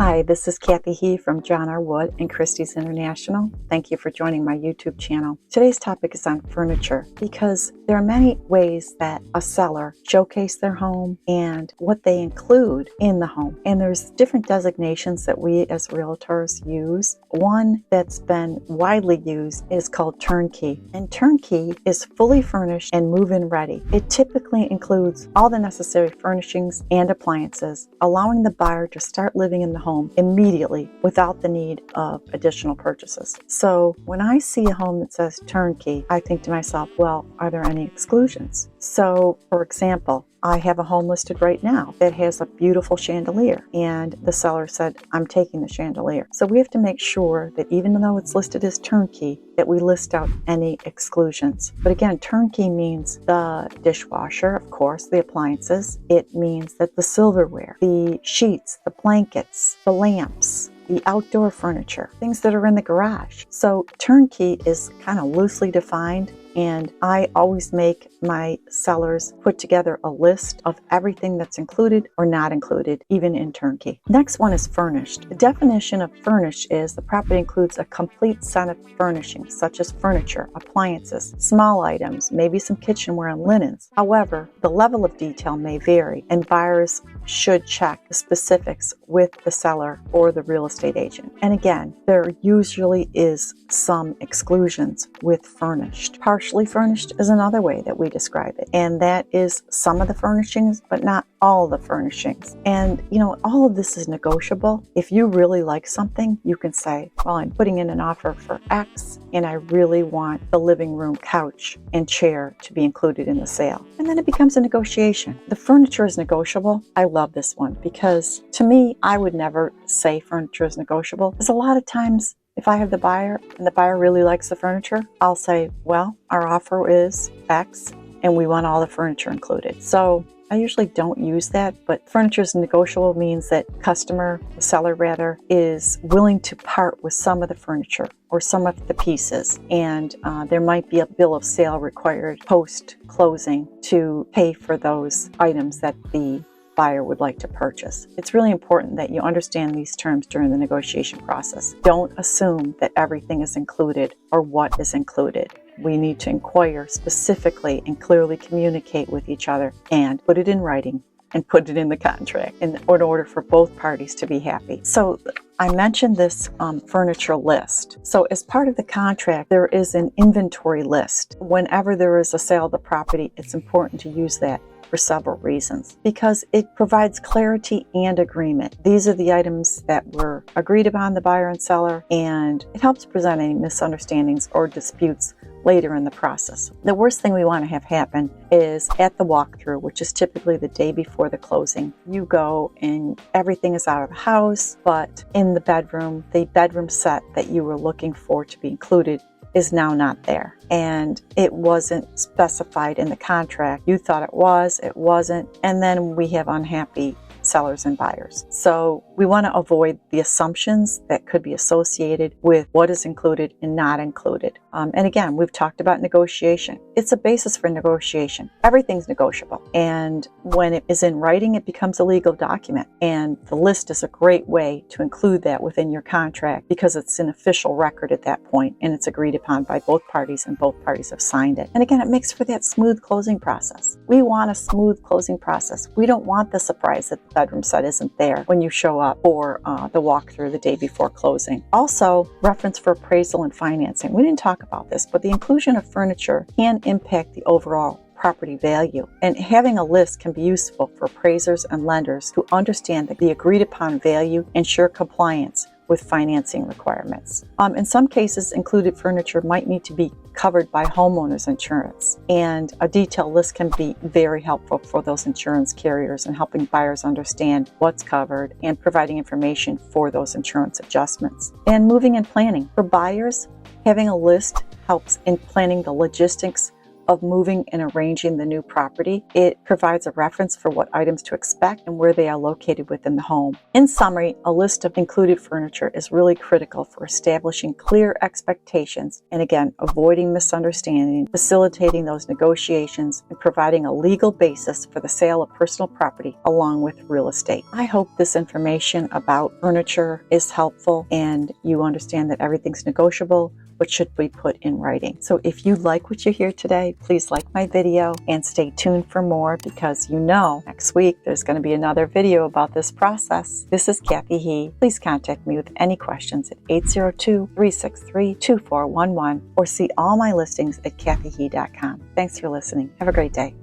Hi, this is Kathy He from John R. Wood and Christie's International. Thank you for joining my YouTube channel. Today's topic is on furniture because there are many ways that a seller showcase their home and what they include in the home. And there's different designations that we as realtors use. One that's been widely used is called turnkey. And turnkey is fully furnished and move-in ready. It typically includes all the necessary furnishings and appliances, allowing the buyer to start living in the home immediately without the need of additional purchases. So when I see a home that says turnkey, I think to myself, well, are there any exclusions? So for example, I have a home listed right now that has a beautiful chandelier, and the seller said, I'm taking the chandelier. So we have to make sure that even though it's listed as turnkey, that we list out any exclusions. But again, turnkey means the dishwasher, of course, the appliances. It means that the silverware, the sheets, the blankets, the lamps, the outdoor furniture, things that are in the garage. So turnkey is kind of loosely defined, and I always make my sellers put together a list of everything that's included or not included, even in turnkey. Next one is furnished. The definition of furnished is the property includes a complete set of furnishings, such as furniture, appliances, small items, maybe some kitchenware and linens. However, the level of detail may vary, and buyers should check the specifics with the seller or the real estate agent. And again, there usually is some exclusions with furnished. Partially furnished is another way that we describe it, and that is some of the furnishings, but not all the furnishings. And all of this is negotiable. If you really like something, you can say, well, I'm putting in an offer for X, and I really want the living room couch and chair to be included in the sale. And then it becomes a negotiation. The furniture is negotiable. I love this one because to me, I would never say furniture is negotiable, because a lot of times if I have the buyer and the buyer really likes the furniture, I'll say, well, our offer is X and we want all the furniture included. So I usually don't use that, but furniture is negotiable means that the seller rather, is willing to part with some of the furniture or some of the pieces. And there might be a bill of sale required post-closing to pay for those items that the buyer would like to purchase. It's really important that you understand these terms during the negotiation process. Don't assume that everything is included or what is included. We need to inquire specifically and clearly communicate with each other and put it in writing and put it in the contract in order for both parties to be happy. So I mentioned this furniture list. So as part of the contract, there is an inventory list. Whenever there is a sale of the property, it's important to use that for several reasons, because it provides clarity and agreement. These are the items that were agreed upon, the buyer and seller, and it helps prevent any misunderstandings or disputes later in the process. The worst thing we want to have happen is at the walkthrough, which is typically the day before the closing. You go and everything is out of the house, but in the bedroom set that you were looking for to be included is now not there. And it wasn't specified in the contract. You thought it wasn't. And then we have unhappy sellers and buyers. So we want to avoid the assumptions that could be associated with what is included and not included. And again, we've talked about negotiation. It's a basis for negotiation. Everything's negotiable. And when it is in writing, it becomes a legal document. And the list is a great way to include that within your contract because it's an official record at that point and it's agreed upon by both parties and both parties have signed it. And again, it makes for that smooth closing process. We want a smooth closing process. We don't want the surprise that the bedroom set isn't there when you show up for the walkthrough the day before closing. Also, reference for appraisal and financing. We didn't talk about this, but the inclusion of furniture can impact the overall property value. And having a list can be useful for appraisers and lenders who understand that the agreed upon value ensure compliance with financing requirements. In some cases, included furniture might need to be covered by homeowners insurance, and a detailed list can be very helpful for those insurance carriers in helping buyers understand what's covered and providing information for those insurance adjustments. And moving and planning. For buyers, having a list helps in planning the logistics of moving and arranging the new property. It provides a reference for what items to expect and where they are located within the home. In summary, a list of included furniture is really critical for establishing clear expectations and, again, avoiding misunderstanding, facilitating those negotiations, and providing a legal basis for the sale of personal property along with real estate. I hope this information about furniture is helpful and you understand that everything's negotiable, but should be put in writing. So if you like what you hear today, please like my video and stay tuned for more, because next week there's going to be another video about this process. This is Kathy He. Please contact me with any questions at 802-363-2411 or see all my listings at kathyhe.com. Thanks for listening. Have a great day.